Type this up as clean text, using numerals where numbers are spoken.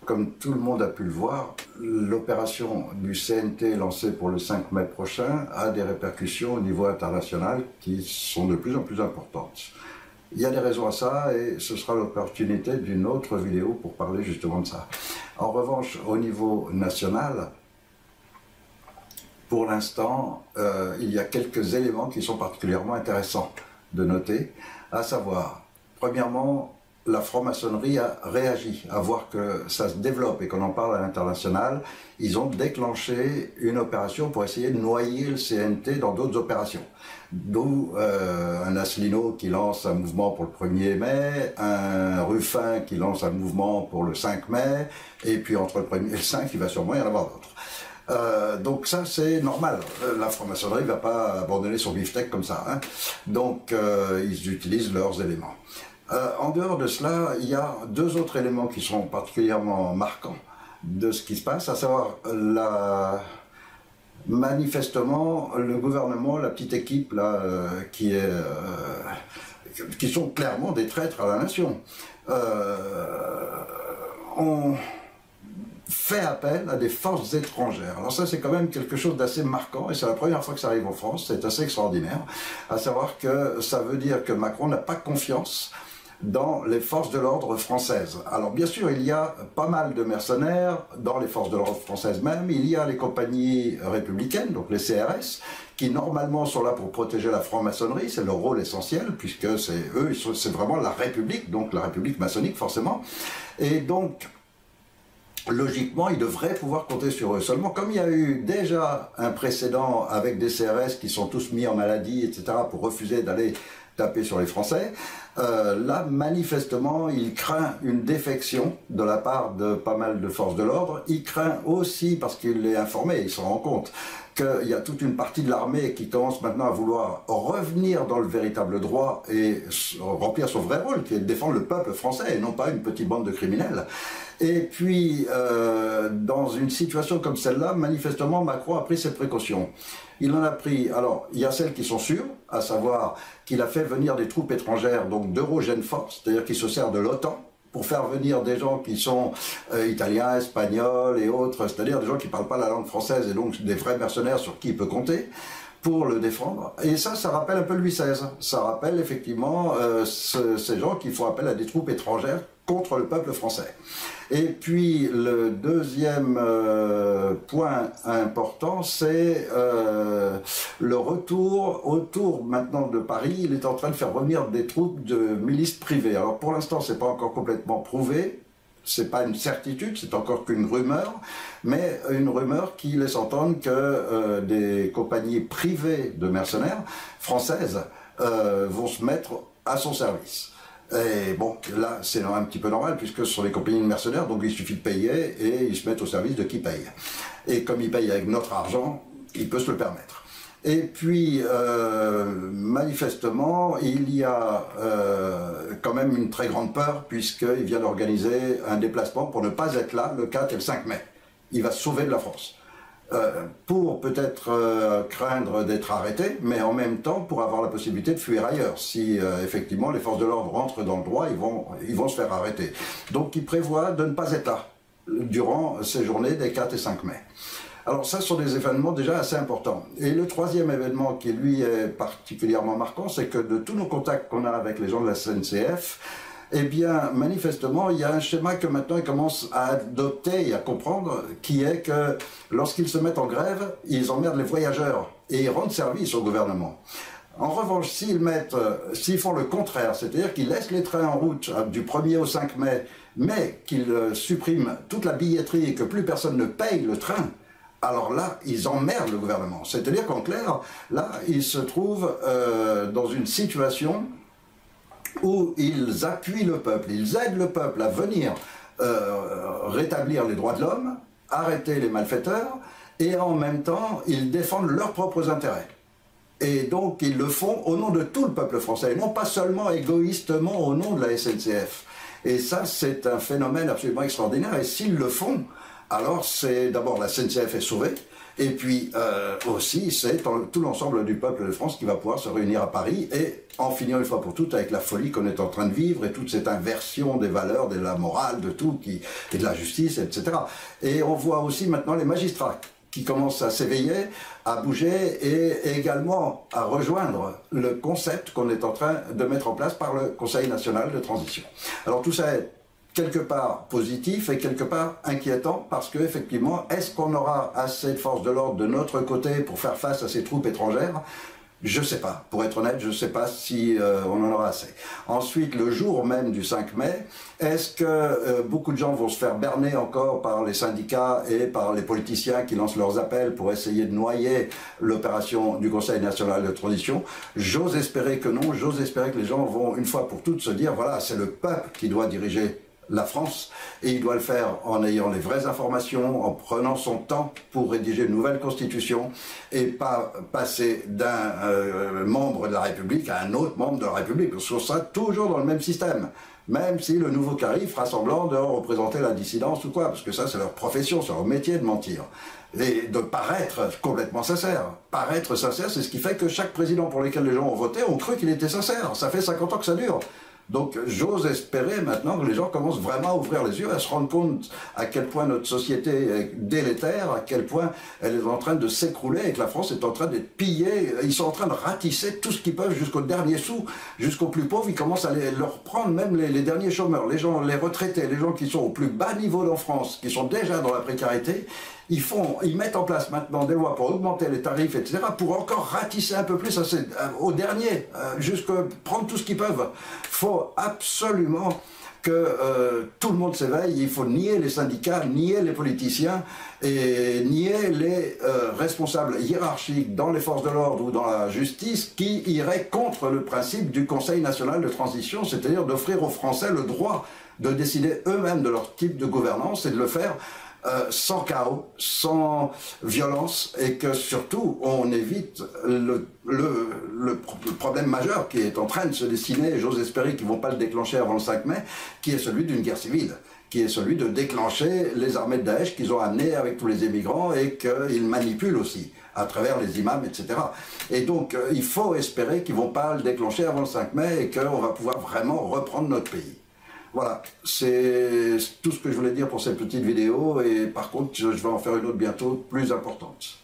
comme tout le monde a pu le voir, l'opération du CNT lancée pour le 5 mai prochain a des répercussions au niveau international qui sont de plus en plus importantes. Il y a des raisons à ça et ce sera l'opportunité d'une autre vidéo pour parler justement de ça. En revanche, au niveau national, pour l'instant, il y a quelques éléments qui sont particulièrement intéressants de noter, à savoir, premièrement, la franc-maçonnerie a réagi à voir que ça se développe et qu'on en parle à l'international. Ils ont déclenché une opération pour essayer de noyer le CNT dans d'autres opérations. D'où un Asselineau qui lance un mouvement pour le 1er mai, un Ruffin qui lance un mouvement pour le 5 mai, et puis entre le 1er et le 5, il va sûrement y en avoir d'autres. Donc ça c'est normal, la franc-maçonnerie ne va pas abandonner son beefsteak comme ça, hein. Donc ils utilisent leurs éléments. En dehors de cela, il y a deux autres éléments qui sont particulièrement marquants de ce qui se passe, à savoir manifestement le gouvernement, la petite équipe là, qui sont clairement des traîtres à la nation, ont fait appel à des forces étrangères. Alors ça c'est quand même quelque chose d'assez marquant et c'est la première fois que ça arrive en France, c'est assez extraordinaire, à savoir que ça veut dire que Macron n'a pas confiance dans les forces de l'ordre françaises. Alors bien sûr, il y a pas mal de mercenaires dans les forces de l'ordre françaises même, il y a les compagnies républicaines, donc les CRS, qui normalement sont là pour protéger la franc-maçonnerie, c'est leur rôle essentiel, puisque c'est vraiment la République, donc la République maçonnique forcément, et donc logiquement, ils devraient pouvoir compter sur eux. Seulement, comme il y a eu déjà un précédent avec des CRS qui sont tous mis en maladie, etc., pour refuser d'aller taper sur les Français, là, manifestement, il craint une défection de la part de pas mal de forces de l'ordre. Il craint aussi, parce qu'il est informé, il se rend compte, qu'il y a toute une partie de l'armée qui commence maintenant à vouloir revenir dans le véritable droit et remplir son vrai rôle, qui est de défendre le peuple français et non pas une petite bande de criminels. Et puis, dans une situation comme celle-là, manifestement, Macron a pris ses précautions. Il en a pris, alors, il y a celles qui sont sûres, à savoir qu'il a fait venir des troupes étrangères, donc d'Eurogène Force, c'est-à-dire qu'il se sert de l'OTAN, pour faire venir des gens qui sont italiens, espagnols et autres, c'est-à-dire des gens qui ne parlent pas la langue française et donc des vrais mercenaires sur qui il peut compter pour le défendre. Et ça rappelle un peu Louis XVI. Ça rappelle effectivement ces gens qui font appel à des troupes étrangères contre le peuple français. Et puis le deuxième point important, c'est le retour autour maintenant de Paris. Il est en train de faire revenir des troupes de milices privées. Alors pour l'instant, c'est pas encore complètement prouvé. C'est pas une certitude, c'est encore qu'une rumeur, mais une rumeur qui laisse entendre que des compagnies privées de mercenaires françaises vont se mettre à son service. Et bon, là, c'est un petit peu normal, puisque ce sont des compagnies de mercenaires, donc il suffit de payer, et ils se mettent au service de qui paye. Et comme ils payent avec notre argent, il peut se le permettre. Et puis, manifestement, il y a quand même une très grande peur, puisqu'il vient d'organiser un déplacement pour ne pas être là le 4 et le 5 mai. Il va se sauver de la France. Pour peut-être craindre d'être arrêté, mais en même temps pour avoir la possibilité de fuir ailleurs. Si effectivement les forces de l'ordre rentrent dans le droit, ils vont se faire arrêter. Donc il prévoit de ne pas être là durant ces journées des 4 et 5 mai. Alors ça, ce sont des événements déjà assez importants. Et le troisième événement qui lui est particulièrement marquant, c'est que de tous nos contacts qu'on a avec les gens de la SNCF, eh bien, manifestement, il y a un schéma que maintenant ils commencent à adopter et à comprendre, qui est que lorsqu'ils se mettent en grève, ils emmerdent les voyageurs et ils rendent service au gouvernement. En revanche, s'ils font le contraire, c'est-à-dire qu'ils laissent les trains en route du 1er au 5 mai, mais qu'ils suppriment toute la billetterie et que plus personne ne paye le train, alors là, ils emmerdent le gouvernement. C'est-à-dire qu'en clair, là, ils se trouvent dans une situation où ils appuient le peuple, ils aident le peuple à venir rétablir les droits de l'homme, arrêter les malfaiteurs, et en même temps, ils défendent leurs propres intérêts. Et donc, ils le font au nom de tout le peuple français, et non pas seulement égoïstement au nom de la SNCF. Et ça, c'est un phénomène absolument extraordinaire, et s'ils le font, alors c'est d'abord la SNCF est sauvée, et puis aussi c'est tout l'ensemble du peuple de France qui va pouvoir se réunir à Paris et en finir une fois pour toutes avec la folie qu'on est en train de vivre et toute cette inversion des valeurs, de la morale, de tout, et de la justice, etc. Et on voit aussi maintenant les magistrats qui commencent à s'éveiller, à bouger et également à rejoindre le concept qu'on est en train de mettre en place par le Conseil national de transition. Alors tout ça est quelque part positif et quelque part inquiétant parce que effectivement, est-ce qu'on aura assez de forces de l'ordre de notre côté pour faire face à ces troupes étrangères? Je ne sais pas. Pour être honnête, je ne sais pas si on en aura assez. Ensuite, le jour même du 5 mai, est-ce que beaucoup de gens vont se faire berner encore par les syndicats et par les politiciens qui lancent leurs appels pour essayer de noyer l'opération du Conseil national de transition? J'ose espérer que non. J'ose espérer que les gens vont, une fois pour toutes, se dire, voilà, c'est le peuple qui doit diriger la France, et il doit le faire en ayant les vraies informations, en prenant son temps pour rédiger une nouvelle constitution, et pas passer d'un membre de la République à un autre membre de la République, parce qu'on sera toujours dans le même système, même si le nouveau qui arrive fera semblant de représenter la dissidence ou quoi, parce que ça c'est leur profession, c'est leur métier de mentir. Et de paraître complètement sincère. Paraître sincère, c'est ce qui fait que chaque président pour lequel les gens ont voté ont cru qu'il était sincère. Ça fait 50 ans que ça dure. Donc j'ose espérer maintenant que les gens commencent vraiment à ouvrir les yeux, à se rendre compte à quel point notre société est délétère, à quel point elle est en train de s'écrouler et que la France est en train d'être pillée. Ils sont en train de ratisser tout ce qu'ils peuvent jusqu'au dernier sou, jusqu'aux plus pauvres. Ils commencent à leur prendre même les derniers chômeurs, les gens, les retraités, les gens qui sont au plus bas niveau en France, qui sont déjà dans la précarité. Ils mettent en place maintenant des lois pour augmenter les tarifs, etc., pour encore ratisser un peu plus au dernier, jusqu'à prendre tout ce qu'ils peuvent. Il faut absolument que tout le monde s'éveille. Il faut nier les syndicats, nier les politiciens et nier les responsables hiérarchiques dans les forces de l'ordre ou dans la justice qui iraient contre le principe du Conseil national de transition, c'est-à-dire d'offrir aux Français le droit de décider eux-mêmes de leur type de gouvernance et de le faire sans chaos, sans violence, et que surtout on évite le problème majeur qui est en train de se dessiner, et j'ose espérer qu'ils ne vont pas le déclencher avant le 5 mai, qui est celui d'une guerre civile, qui est celui de déclencher les armées de Daesh qu'ils ont amenées avec tous les émigrants et qu'ils manipulent aussi à travers les imams, etc. Et donc il faut espérer qu'ils ne vont pas le déclencher avant le 5 mai et qu'on va pouvoir vraiment reprendre notre pays. Voilà, c'est tout ce que je voulais dire pour cette petite vidéo, et par contre je vais en faire une autre bientôt plus importante.